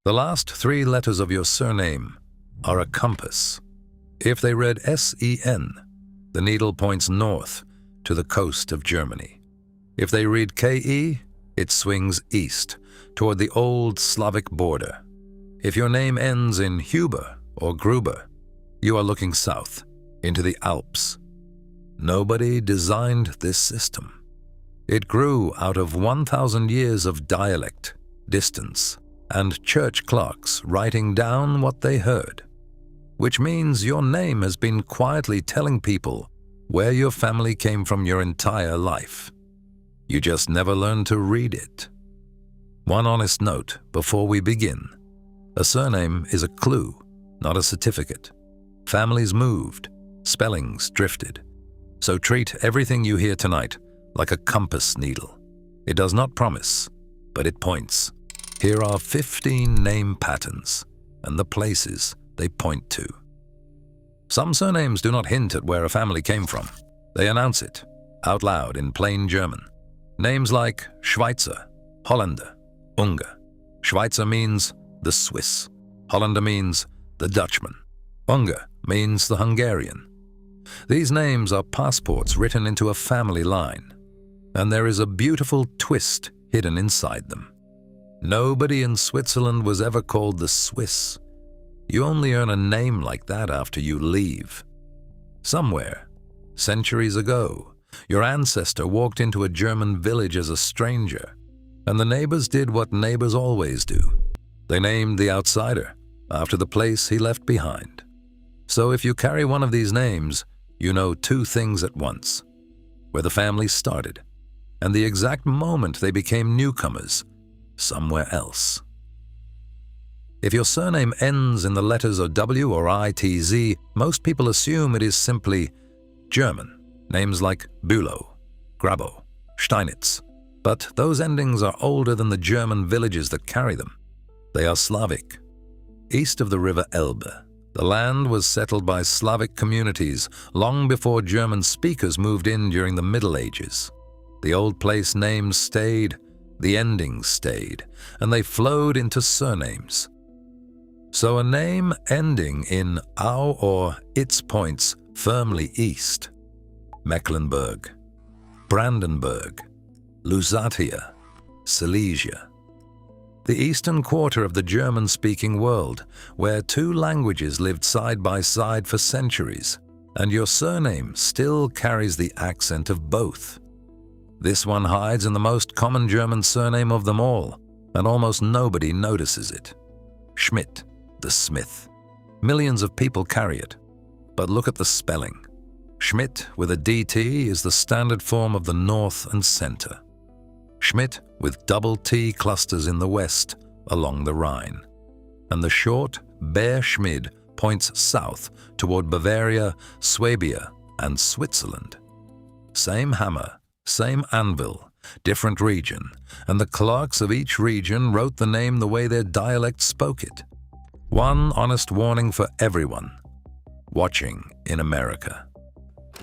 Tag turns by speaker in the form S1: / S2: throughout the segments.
S1: The last three letters of your surname are a compass. If they read S-E-N, the needle points north to the coast of Germany. If they read K-E, it swings east toward the old Slavic border. If your name ends in Huber or Gruber, you are looking south into the Alps. Nobody designed this system. It grew out of 1,000 years of dialect, distance, and church clocks writing down what they heard, which means your name has been quietly telling people where your family came from your entire life. You just never learned to read it. One honest note before we begin. A surname is a clue, not a certificate. Families moved, spellings drifted. So treat everything you hear tonight like a compass needle. It does not promise, but it points. Here are 15 name patterns and the places they point to. Some surnames do not hint at where a family came from. They announce it out loud in plain German. Names like Schweizer, Holländer, Ungar. Schweizer means the Swiss. Holländer means the Dutchman. Ungar means the Hungarian. These names are passports written into a family line, and there is a beautiful twist hidden inside them. Nobody in Switzerland was ever called the Swiss. You only earn a name like that after you leave. Somewhere, centuries ago, your ancestor walked into a German village as a stranger, and the neighbors did what neighbors always do. They named the outsider after the place he left behind. So if you carry one of these names, you know two things at once: where the family started, and the exact moment they became newcomers somewhere else. If your surname ends in the letters of W or I-T-Z, most people assume it is simply German. Names like Bülow, Grabow, Steinitz. But those endings are older than the German villages that carry them. They are Slavic. East of the river Elbe, the land was settled by Slavic communities long before German speakers moved in during the Middle Ages. The old place names stayed, the endings stayed, and they flowed into surnames. So a name ending in "au" or "its" points firmly east. Mecklenburg, Brandenburg, Lusatia, Silesia. The eastern quarter of the German-speaking world, where two languages lived side by side for centuries, and your surname still carries the accent of both. This one hides in the most common German surname of them all, and almost nobody notices it. Schmidt, the Smith. Millions of people carry it, but look at the spelling. Schmidt with a DT is the standard form of the north and center. Schmidt with double T clusters in the west along the Rhine. And the short, bare Schmid points south toward Bavaria, Swabia, and Switzerland. Same hammer, same anvil, different region, and the clerks of each region wrote the name the way their dialect spoke it. One honest warning for everyone watching in America.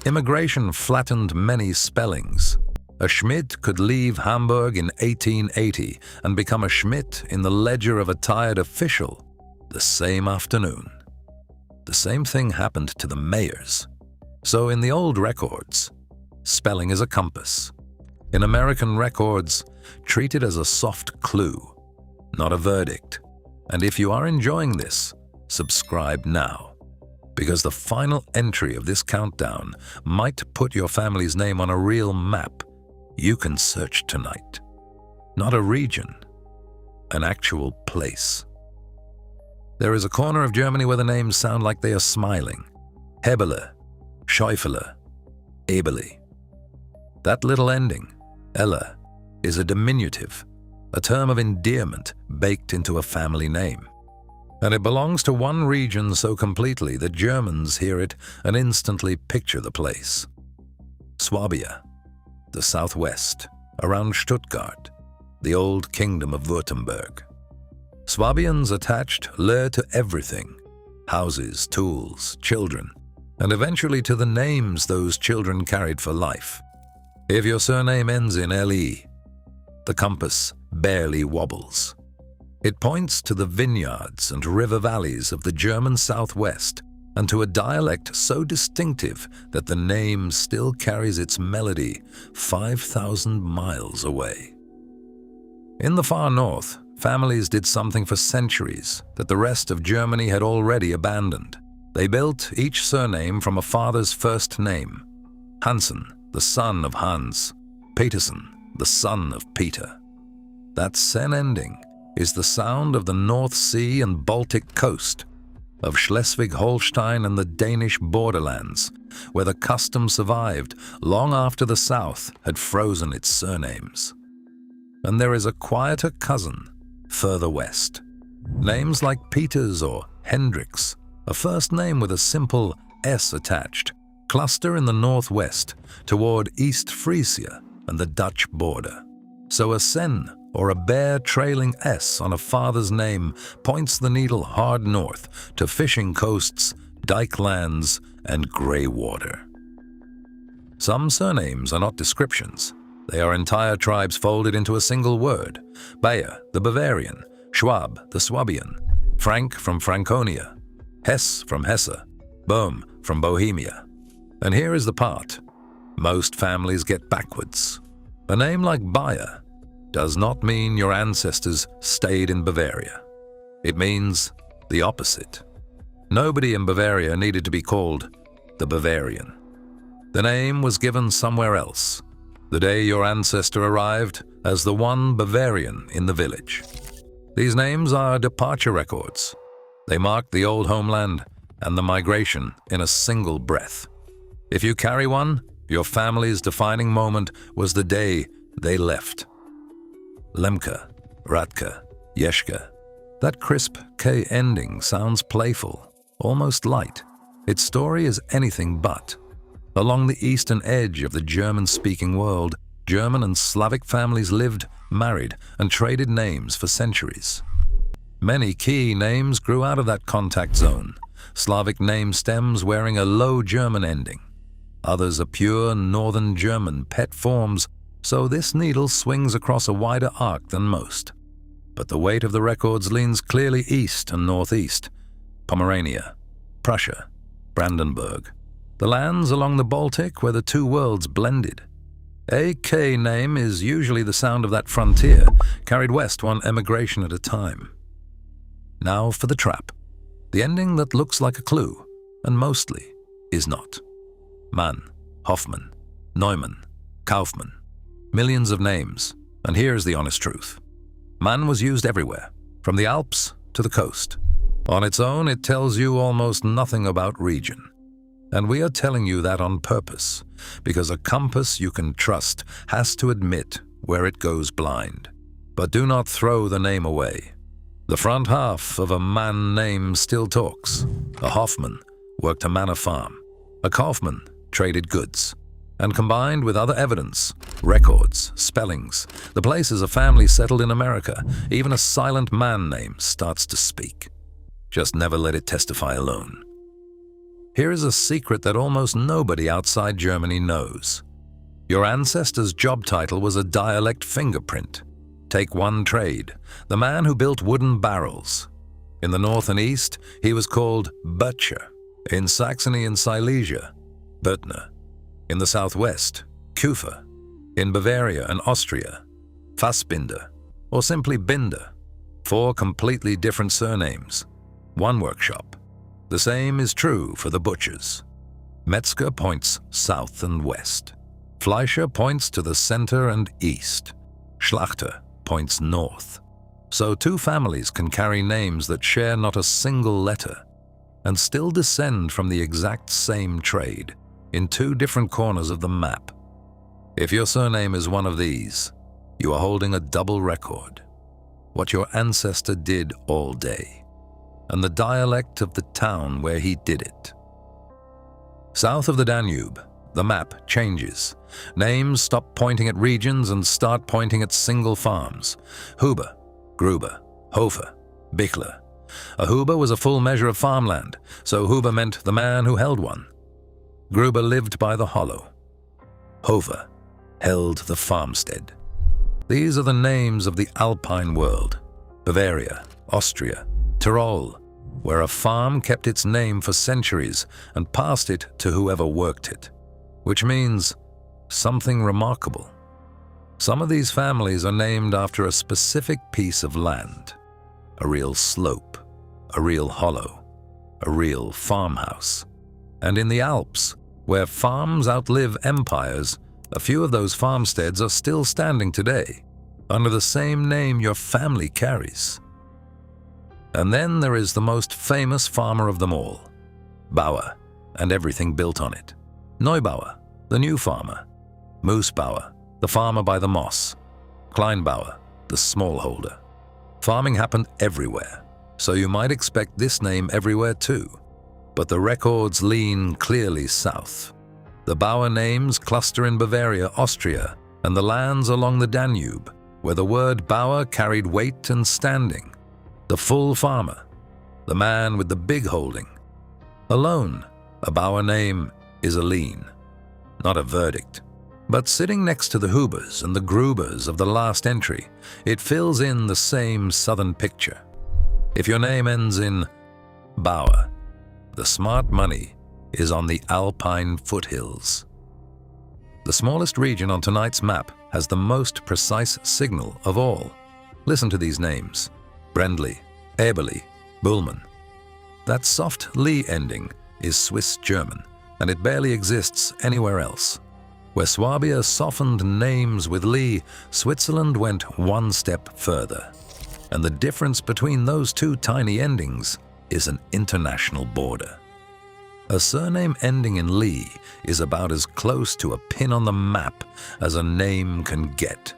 S1: Immigration flattened many spellings. A Schmidt could leave Hamburg in 1880 and become a Schmidt in the ledger of a tired official the same afternoon. The same thing happened to the mayors. So in the old records, spelling is a compass. In American records, treat it as a soft clue, not a verdict. And if you are enjoying this, subscribe now, because the final entry of this countdown might put your family's name on a real map you can search tonight. Not a region, an actual place. There is a corner of Germany where the names sound like they are smiling. Hebele, Schäufele, Ebeli. That little ending, "ella," is a diminutive, a term of endearment baked into a family name. And it belongs to one region so completely that Germans hear it and instantly picture the place. Swabia, the southwest, around Stuttgart, the old kingdom of Württemberg. Swabians attached "le" to everything: houses, tools, children, and eventually to the names those children carried for life. If your surname ends in "le," the compass barely wobbles. It points to the vineyards and river valleys of the German southwest and to a dialect so distinctive that the name still carries its melody 5,000 miles away. In the far north, families did something for centuries that the rest of Germany had already abandoned. They built each surname from a father's first name. Hansen, the son of Hans. Petersen, the son of Peter. That sen ending is the sound of the North Sea and Baltic coast, of Schleswig-Holstein and the Danish borderlands, where the custom survived long after the South had frozen its surnames. And there is a quieter cousin further west. Names like Peters or Hendricks, a first name with a simple S attached, cluster in the northwest toward East Frisia and the Dutch border. So a sen, or a bare trailing S on a father's name, points the needle hard north to fishing coasts, dike lands, and grey water. Some surnames are not descriptions. They are entire tribes folded into a single word. Bauer, the Bavarian; Schwab, the Swabian; Frank from Franconia; Hesse from Hesse; Bohm from Bohemia. And here is the part most families get backwards. A name like Bauer does not mean your ancestors stayed in Bavaria. It means the opposite. Nobody in Bavaria needed to be called the Bavarian. The name was given somewhere else, the day your ancestor arrived as the one Bavarian in the village. These names are departure records. They mark the old homeland and the migration in a single breath. If you carry one, your family's defining moment was the day they left. Lemke, Radke, Jeschke. That crisp K ending sounds playful, almost light. Its story is anything but. Along the eastern edge of the German-speaking world, German and Slavic families lived, married, and traded names for centuries. Many key names grew out of that contact zone, Slavic name stems wearing a low German ending. Others are pure Northern German pet forms, so this needle swings across a wider arc than most. But the weight of the records leans clearly east and northeast. Pomerania, Prussia, Brandenburg, the lands along the Baltic where the two worlds blended. A K name is usually the sound of that frontier, carried west one emigration at a time. Now for the trap, the ending that looks like a clue, and mostly is not. Mann, Hoffmann, Neumann, Kaufmann. Millions of names, and here's the honest truth. Mann was used everywhere, from the Alps to the coast. On its own, it tells you almost nothing about region. And we are telling you that on purpose, because a compass you can trust has to admit where it goes blind. But do not throw the name away. The front half of a Mann name still talks. A Hoffmann worked a manor farm. A Kaufmann traded goods. And combined with other evidence, records, spellings, the places a family settled in America, even a silent man name starts to speak. Just never let it testify alone. Here is a secret that almost nobody outside Germany knows. Your ancestor's job title was a dialect fingerprint. Take one trade, the man who built wooden barrels. In the north and east, he was called Butcher. In Saxony and Silesia, Böttner. In the southwest, Küfer. In Bavaria and Austria, Fassbinder, or simply Binder. 4 completely different surnames, 1 workshop. The same is true for the butchers. Metzger points south and west. Fleischer points to the center and east. Schlachter points north. So 2 families can carry names that share not a single letter and still descend from the exact same trade in 2 different corners of the map. If your surname is one of these, you are holding a double record. What your ancestor did all day, and the dialect of the town where he did it. South of the Danube, the map changes. Names stop pointing at regions and start pointing at single farms. Huber, Gruber, Hofer, Bichler. A Huber was a full measure of farmland, so Huber meant the man who held one. Gruber lived by the hollow. Hofer held the farmstead. These are the names of the Alpine world. Bavaria, Austria, Tyrol, where a farm kept its name for centuries and passed it to whoever worked it, which means something remarkable. Some of these families are named after a specific piece of land, a real slope, a real hollow, a real farmhouse. And in the Alps, where farms outlive empires, a few of those farmsteads are still standing today, under the same name your family carries. And then there is the most famous farmer of them all, Bauer, and everything built on it. Neubauer, the new farmer. Moosbauer, the farmer by the moss. Kleinbauer, the smallholder. Farming happened everywhere, so you might expect this name everywhere too. But the records lean clearly south. The Bauer names cluster in Bavaria, Austria, and the lands along the Danube, where the word Bauer carried weight and standing. The full farmer, the man with the big holding. Alone, a Bauer name is a lien, not a verdict. But sitting next to the Hubers and the Grubers of the last entry, it fills in the same southern picture. If your name ends in Bauer, the smart money is on the Alpine foothills. The smallest region on tonight's map has the most precise signal of all. Listen to these names: Brendley, Eberli, Bullman. That soft Lee ending is Swiss German, and it barely exists anywhere else. Where Swabia softened names with Lee, Switzerland went one step further. And the difference between those two tiny endings is an international border. A surname ending in Lee is about as close to a pin on the map as a name can get.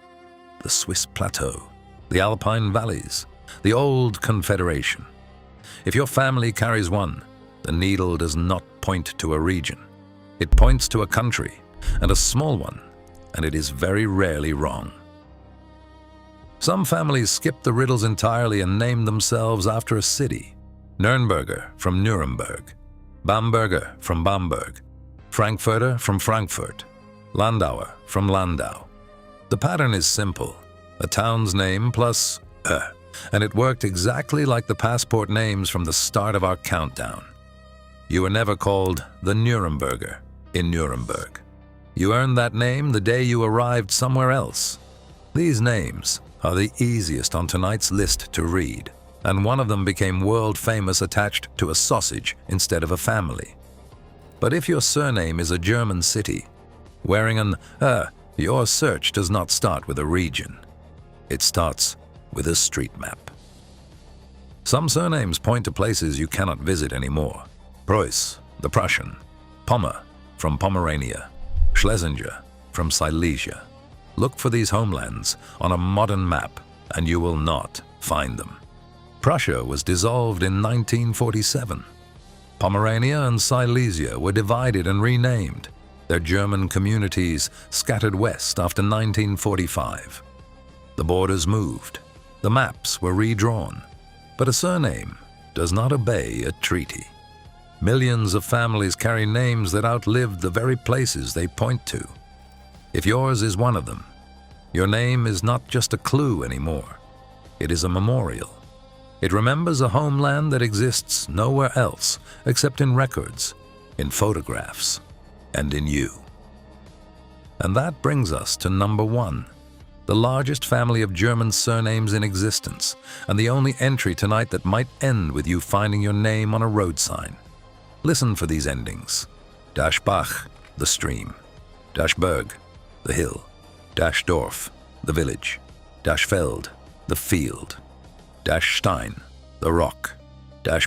S1: The Swiss plateau, the Alpine valleys, the old Confederation. If your family carries one, the needle does not point to a region. It points to a country, and a small one, and it is very rarely wrong. Some families skip the riddles entirely and name themselves after a city. Nürnberger from Nuremberg, Bamberger from Bamberg, Frankfurter from Frankfurt, Landauer from Landau. The pattern is simple: a town's name plus and it worked exactly like the passport names from the start of our countdown. You were never called the Nuremberger in Nuremberg. You earned that name the day you arrived somewhere else. These names are the easiest on tonight's list to read, and one of them became world famous attached to a sausage instead of a family. But if your surname is a German city, wearing an your search does not start with a region. It starts with a street map. Some surnames point to places you cannot visit anymore. Preuss, the Prussian. Pommer, from Pomerania. Schlesinger, from Silesia. Look for these homelands on a modern map, and you will not find them. Prussia was dissolved in 1947. Pomerania and Silesia were divided and renamed, their German communities scattered west after 1945. The borders moved, the maps were redrawn, but a surname does not obey a treaty. Millions of families carry names that outlived the very places they point to. If yours is one of them, your name is not just a clue anymore. It is a memorial. It remembers a homeland that exists nowhere else except in records, in photographs, and in you. And that brings us to number 1, the largest family of German surnames in existence, and the only entry tonight that might end with you finding your name on a road sign. Listen for these endings: Bach, the stream; Berg, the hill; Dorf, the village; Feld, the field; Stein, the rock;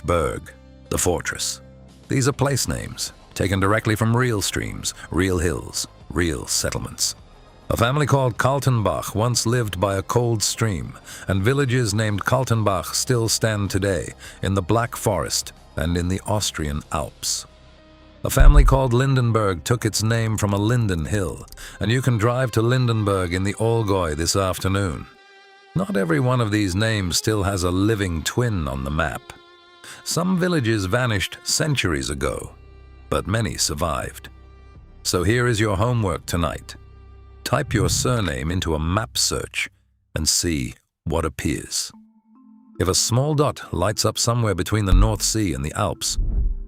S1: Berg, the fortress. These are place names, taken directly from real streams, real hills, real settlements. A family called Kaltenbach once lived by a cold stream, and villages named Kaltenbach still stand today in the Black Forest and in the Austrian Alps. A family called Lindenberg took its name from a linden hill, and you can drive to Lindenberg in the Allgäu this afternoon. Not every one of these names still has a living twin on the map. Some villages vanished centuries ago, but many survived. So here is your homework tonight. Type your surname into a map search and see what appears. If a small dot lights up somewhere between the North Sea and the Alps,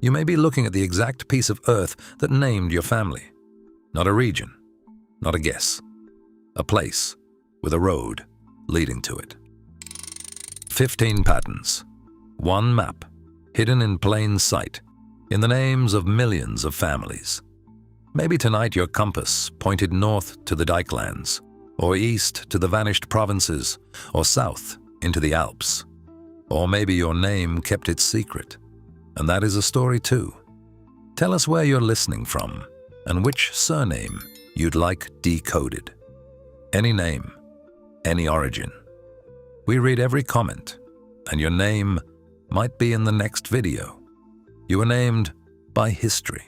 S1: you may be looking at the exact piece of earth that named your family. Not a region, not a guess. A place with a road leading to it. 15 patterns. One map, hidden in plain sight, in the names of millions of families. Maybe tonight your compass pointed north to the Dykelands, or east to the vanished provinces, or south into the Alps. Or maybe your name kept it secret, and that is a story too. Tell us where you're listening from, and which surname you'd like decoded. Any name, any origin. We read every comment, and your name might be in the next video. You were named by history.